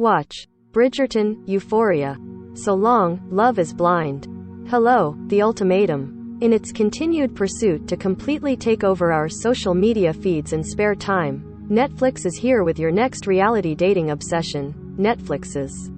Watch. Bridgerton, Euphoria. So long, Love is Blind. Hello, The Ultimatum. In its continued pursuit to completely take over our social media feeds and spare time, Netflix is here with your next reality dating obsession, Netflix's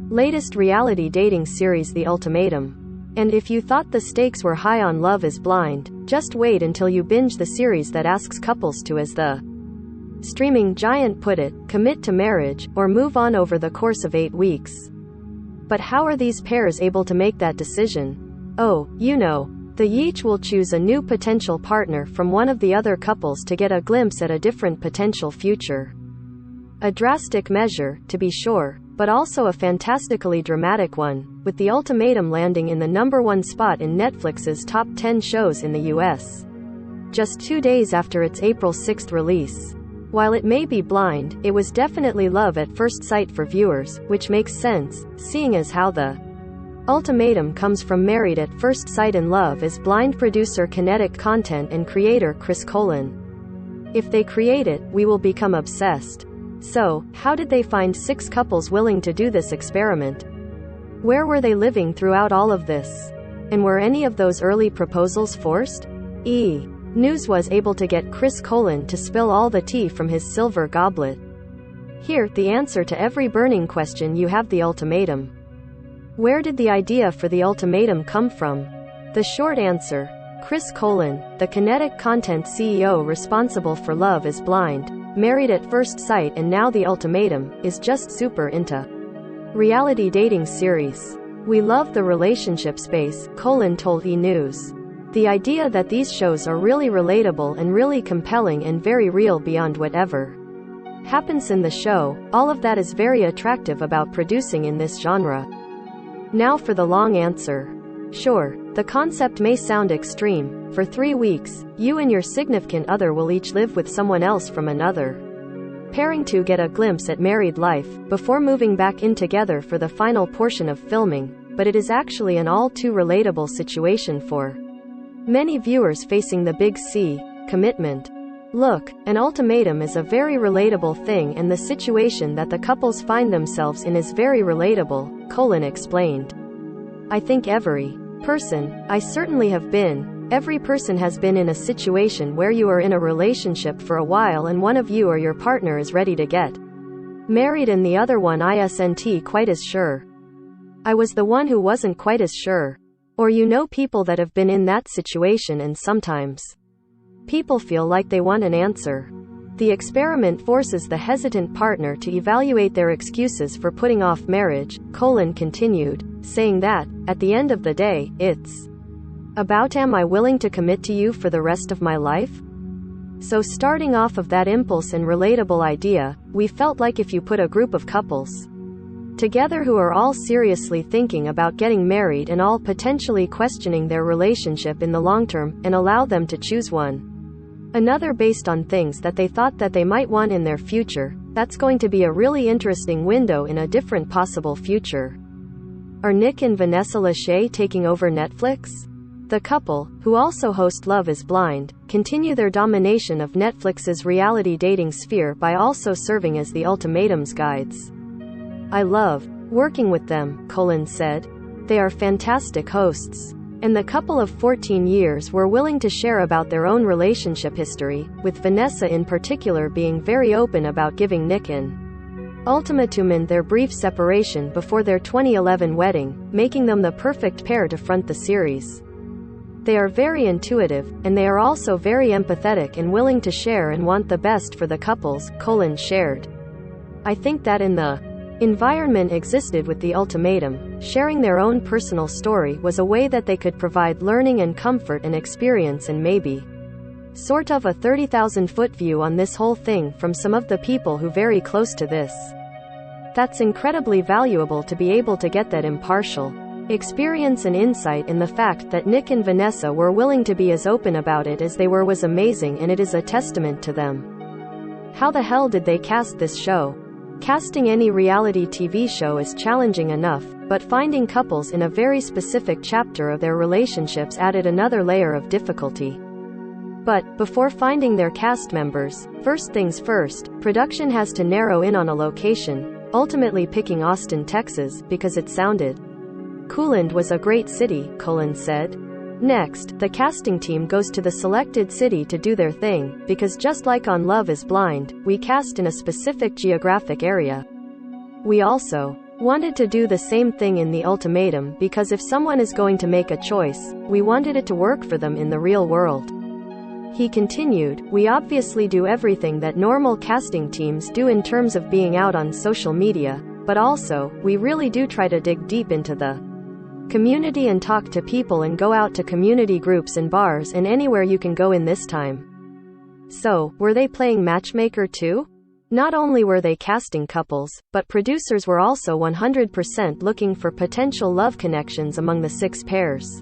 latest reality dating series, The Ultimatum. And if you thought the stakes were high on Love is Blind, just wait until you binge the series that asks couples to, as the streaming giant put it, commit to marriage, or move on over the course of 8 weeks. But how are these pairs able to make that decision? Oh, you know. The each will choose a new potential partner from one of the other couples to get a glimpse at a different potential future. A drastic measure, to be sure, but also a fantastically dramatic one, with The Ultimatum landing in the #1 spot in Netflix's top 10 shows in the US. Just 2 days after its April 6 release. While it may be blind, it was definitely love at first sight for viewers, which makes sense, seeing as how The Ultimatum comes from Married at First Sight and Love is Blind producer Kinetic Content and creator Chris Colin. If they create it, we will become obsessed. So, how did they find 6 couples willing to do this experiment? Where were they living throughout all of this? And were any of those early proposals forced? News was able to get Chris Colin to spill all the tea from his silver goblet. Here, the answer to every burning question you have: The Ultimatum. Where did the idea for The Ultimatum come from? The short answer: Chris Colin, the Kinetic Content CEO responsible for Love is Blind, Married at First Sight and now The Ultimatum, is just super into reality dating series. We love the relationship space, Colin told E! News. The idea that these shows are really relatable and really compelling and very real beyond whatever happens in the show, all of that is very attractive about producing in this genre. Now for the long answer. Sure, the concept may sound extreme. For 3 weeks, you and your significant other will each live with someone else from another pairing to get a glimpse at married life, before moving back in together for the final portion of filming, but it is actually an all too relatable situation for many viewers facing the big C, commitment. Look, an ultimatum is a very relatable thing, and the situation that the couples find themselves in is very relatable, Colin explained. I think every I certainly have been, every person has been in a situation where you are in a relationship for a while and one of you or your partner is ready to get married and the other one isn't quite as sure. I was the one who wasn't quite as sure. Or you know people that have been in that situation, and sometimes people feel like they want an answer. The experiment forces the hesitant partner to evaluate their excuses for putting off marriage, Colin continued, saying that, at the end of the day, it's about, am I willing to commit to you for the rest of my life? So starting off of that impulse and relatable idea, we felt like if you put a group of couples together who are all seriously thinking about getting married and all potentially questioning their relationship in the long term, and allow them to choose one another based on things that they thought that they might want in their future, that's going to be a really interesting window in a different possible future. Are Nick and Vanessa Lachey taking over Netflix? The couple, who also host Love is Blind, continue their domination of Netflix's reality dating sphere by also serving as The Ultimatum's guides. I love working with them, Colin said. They are fantastic hosts. And the couple of 14 years were willing to share about their own relationship history, with Vanessa in particular being very open about giving Nick an ultimatum in their brief separation before their 2011 wedding, making them the perfect pair to front the series. They are very intuitive, and they are also very empathetic and willing to share and want the best for the couples, Colin shared. I think that in the environment existed with The Ultimatum, sharing their own personal story was a way that they could provide learning and comfort and experience, and maybe sort of a 30,000-foot view on this whole thing from some of the people who very close to this. That's incredibly valuable to be able to get that impartial experience and insight, in the fact that Nick and Vanessa were willing to be as open about it as they were was amazing, and it is a testament to them. How the hell did they cast this show? Casting any reality TV show is challenging enough, but finding couples in a very specific chapter of their relationships added another layer of difficulty. But, before finding their cast members, first things first, production has to narrow in on a location. ultimately picking Austin, Texas, because it sounded cool and was a great city, Colin said. Next, the casting team goes to the selected city to do their thing, because just like on Love is Blind, we cast in a specific geographic area. We also wanted to do the same thing in the Ultimatum because if someone is going to make a choice, we wanted it to work for them in the real world. He continued, we obviously do everything that normal casting teams do in terms of being out on social media, but also, we really do try to dig deep into the community and talk to people and go out to community groups and bars and anywhere you can go in this time. So, were they playing matchmaker too? Not only were they casting couples, but producers were also 100% looking for potential love connections among the 6 pairs.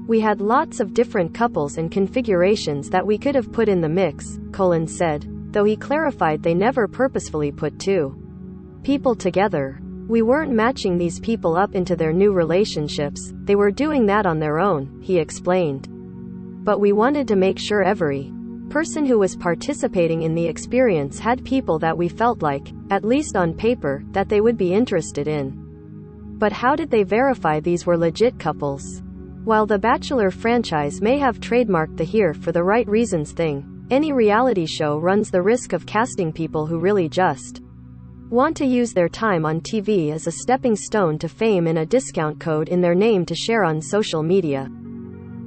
We had lots of different couples and configurations that we could have put in the mix, Colin said, though he clarified they never purposefully put 2 people together. We weren't matching these people up into their new relationships, they were doing that on their own, he explained. But we wanted to make sure every person who was participating in the experience had people that we felt like, at least on paper, that they would be interested in. But how did they verify these were legit couples? While the Bachelor franchise may have trademarked the here for the right reasons thing, any reality show runs the risk of casting people who really just want to use their time on TV as a stepping stone to fame and a discount code in their name to share on social media.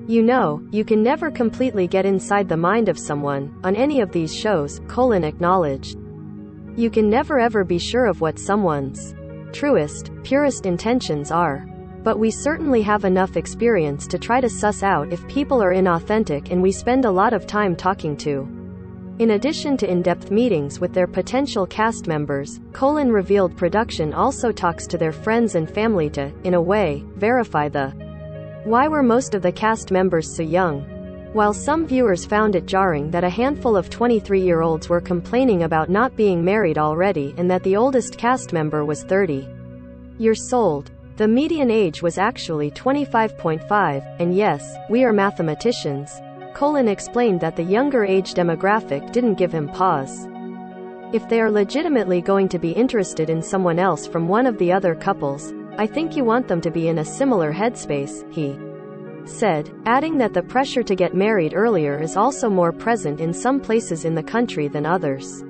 You know, you can never completely get inside the mind of someone, on any of these shows, Colin acknowledged. You can never ever be sure of what someone's truest, purest intentions are. But we certainly have enough experience to try to suss out if people are inauthentic, and we spend a lot of time talking to. In addition to in-depth meetings with their potential cast members, Colin revealed production also talks to their friends and family to, in a way, verify the why were most of the cast members so young. While some viewers found it jarring that a handful of 23-year-olds were complaining about not being married already and that the oldest cast member was 30 years old, the median age was actually 25.5, and yes, we are mathematicians. Colin explained that the younger age demographic didn't give him pause. If they are legitimately going to be interested in someone else from one of the other couples, I think you want them to be in a similar headspace, he said, adding that the pressure to get married earlier is also more present in some places in the country than others.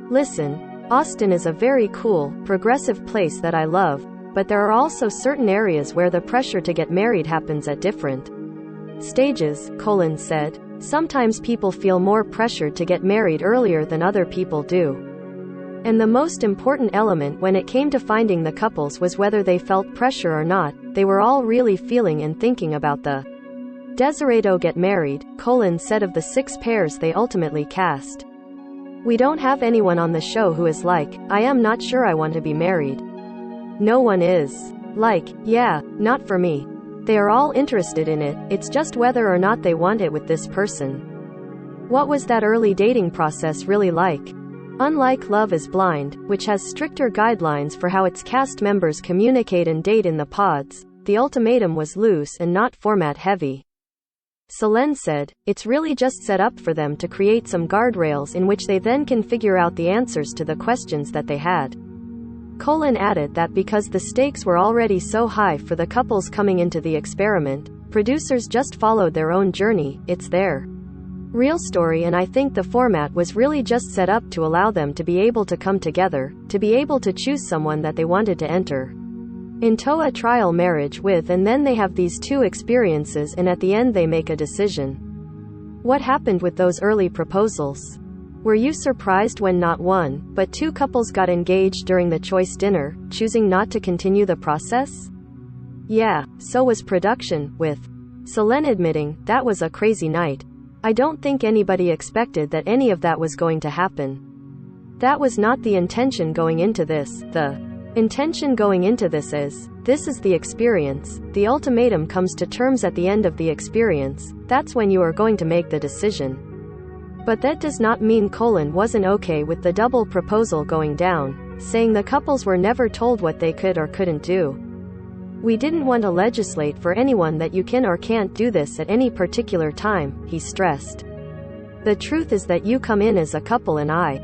Listen, Austin is a very cool, progressive place that I love, but there are also certain areas where the pressure to get married happens at different stages, Colin said. Sometimes people feel more pressured to get married earlier than other people do. And the most important element when it came to finding the couples was whether they felt pressure or not, they were all really feeling and thinking about the Desirado get married, Colin said of the 6 pairs they ultimately cast. We don't have anyone on the show who is like, I am not sure I want to be married. No one is like, yeah, not for me. They are all interested in it, it's just whether or not they want it with this person. What was that early dating process really like? Unlike Love is Blind, which has stricter guidelines for how its cast members communicate and date in the pods, the Ultimatum was loose and not format heavy. Solenn said, it's really just set up for them to create some guardrails in which they then can figure out the answers to the questions that they had. Colin added that because the stakes were already so high for the couples coming into the experiment, producers just followed their own journey, it's their real story, and I think the format was really just set up to allow them to be able to come together, to be able to choose someone that they wanted to enter into a trial marriage with, and then they have these 2 experiences and at the end they make a decision. What happened with those early proposals? Were you surprised when not 1, but 2 couples got engaged during the choice dinner, choosing not to continue the process? Yeah, so was production, with Solenn admitting, that was a crazy night. I don't think anybody expected that any of that was going to happen. That was not the intention going into this. The intention going into this is the experience. The ultimatum comes to terms at the end of the experience. That's when you are going to make the decision. But that does not mean Colin wasn't okay with the double proposal going down, saying the couples were never told what they could or couldn't do. We didn't want to legislate for anyone that you can or can't do this at any particular time, he stressed. The truth is that you come in as a couple and I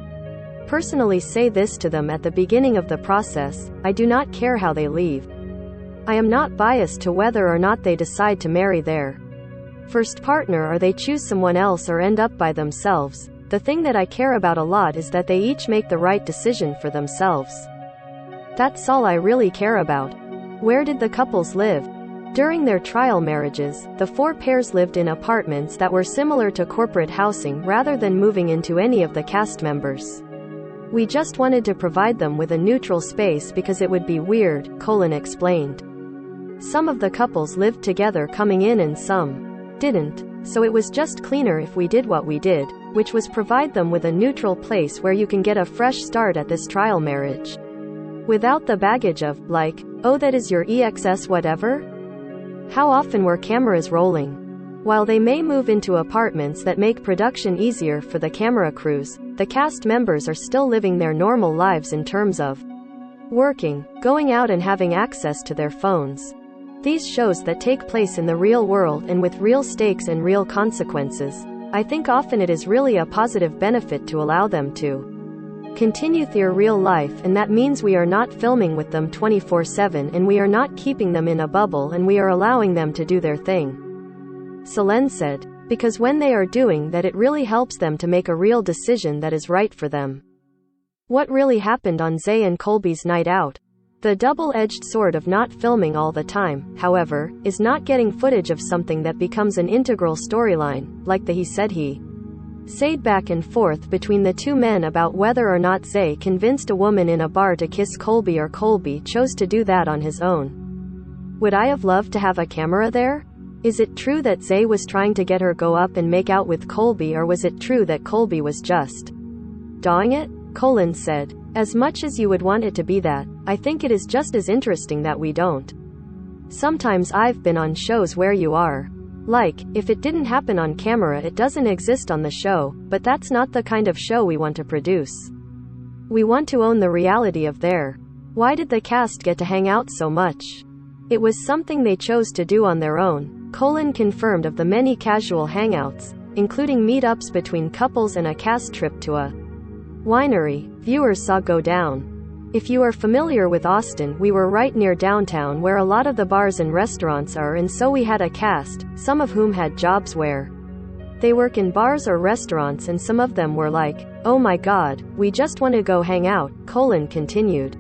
personally say this to them at the beginning of the process: I do not care how they leave. I am not biased to whether or not they decide to marry their first partner or they choose someone else or end up by themselves. The thing that I care about a lot is that they each make the right decision for themselves. That's all I really care about. Where did the couples live? During their trial marriages, the 4 pairs lived in apartments that were similar to corporate housing rather than moving into any of the cast members. We just wanted to provide them with a neutral space because it would be weird, Colin explained. Some of the couples lived together coming in and some didn't, so it was just cleaner if we did what we did, which was provide them with a neutral place where you can get a fresh start at this trial marriage. Without the baggage of, like, oh that is your EXS whatever? How often were cameras rolling? While they may move into apartments that make production easier for the camera crews, the cast members are still living their normal lives in terms of working, going out and having access to their phones. These shows that take place in the real world and with real stakes and real consequences, I think often it is really a positive benefit to allow them to continue their real life, and that means we are not filming with them 24/7 and we are not keeping them in a bubble and we are allowing them to do their thing. Selene said, because when they are doing that it really helps them to make a real decision that is right for them. What really happened on Zay and Colby's night out? The double-edged sword of not filming all the time, however, is not getting footage of something that becomes an integral storyline, like the he said he said back and forth between the 2 men about whether or not Zay convinced a woman in a bar to kiss Colby or Colby chose to do that on his own. Would I have loved to have a camera there? Is it true that Zay was trying to get her go up and make out with Colby, or was it true that Colby was just dawing it? Colin said, as much as you would want it to be that, I think it is just as interesting that we don't. Sometimes I've been on shows where you are like, if it didn't happen on camera it doesn't exist on the show, but that's not the kind of show we want to produce. We want to own the reality of their. Why did the cast get to hang out so much? It was something they chose to do on their own. Colin confirmed of the many casual hangouts, including meetups between couples and a cast trip to a winery viewers saw go down. If you are familiar with Austin, we were right near downtown where a lot of the bars and restaurants are, and so we had a cast, some of whom had jobs where they work in bars or restaurants, and some of them were like, oh my god, we just want to go hang out, Colin continued.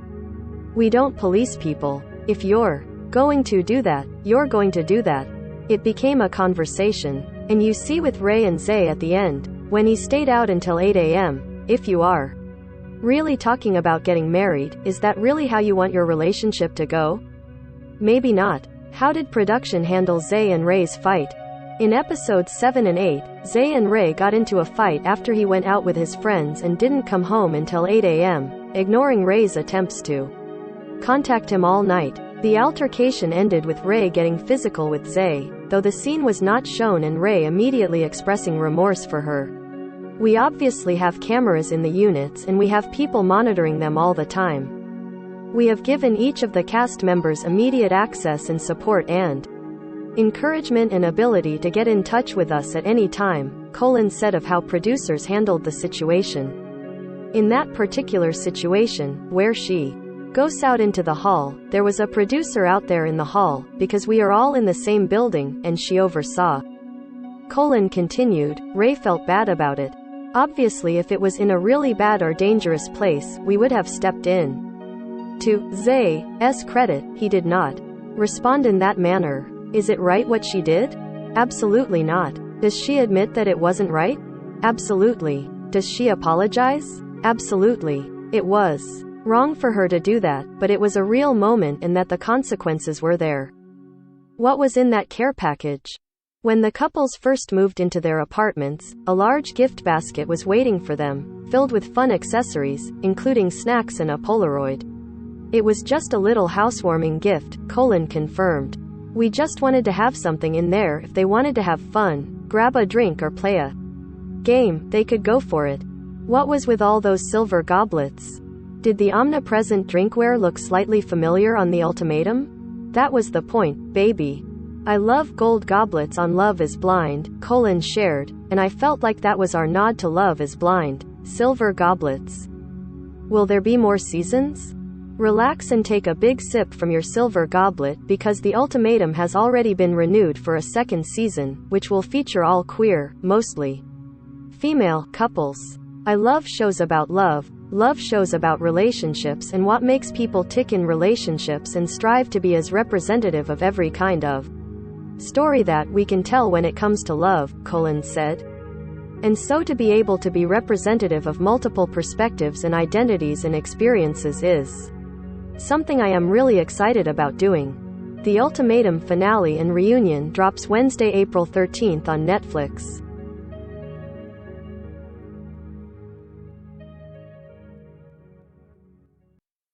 We don't police people. If you're going to do that, you're going to do that. It became a conversation. And you see with Ray and Zay at the end, when he stayed out until 8 a.m., if you are really talking about getting married, is that really how you want your relationship to go? Maybe not. How did production handle Zay and Ray's fight? In episodes 7 and 8, Zay and Ray got into a fight after he went out with his friends and didn't come home until 8 a.m., ignoring Ray's attempts to contact him all night. The altercation ended with Ray getting physical with Zay, though the scene was not shown and Ray immediately expressing remorse for her. We obviously have cameras in the units and we have people monitoring them all the time. We have given each of the cast members immediate access and support and encouragement and ability to get in touch with us at any time, Colin said of how producers handled the situation. In that particular situation, where she goes out into the hall, there was a producer out there in the hall, because we are all in the same building, and she oversaw. Colin continued, Ray felt bad about it. Obviously if it was in a really bad or dangerous place, we would have stepped in. To Zay's credit, he did not respond in that manner. Is it right what she did? Absolutely not. Does she admit that it wasn't right? Absolutely. Does she apologize? Absolutely. It was wrong for her to do that, but it was a real moment and that the consequences were there. What was in that care package? When the couples first moved into their apartments, a large gift basket was waiting for them, filled with fun accessories, including snacks and a Polaroid. It was just a little housewarming gift, Colin confirmed. We just wanted to have something in there if they wanted to have fun, grab a drink or play a game, they could go for it. What was with all those silver goblets? Did the omnipresent drinkware look slightly familiar on the Ultimatum? That was the point, baby. I love gold goblets on Love is Blind, Colin shared, and I felt like that was our nod to Love is Blind. Silver goblets. Will there be more seasons? Relax and take a big sip from your silver goblet, because The Ultimatum has already been renewed for a second season, which will feature all queer, mostly female, couples. I love shows about love shows about relationships and what makes people tick in relationships, and strive to be as representative of every kind of story that we can tell when it comes to love, Collins said. And so to be able to be representative of multiple perspectives and identities and experiences is something I am really excited about doing. The Ultimatum finale and reunion drops Wednesday, April 13th on Netflix.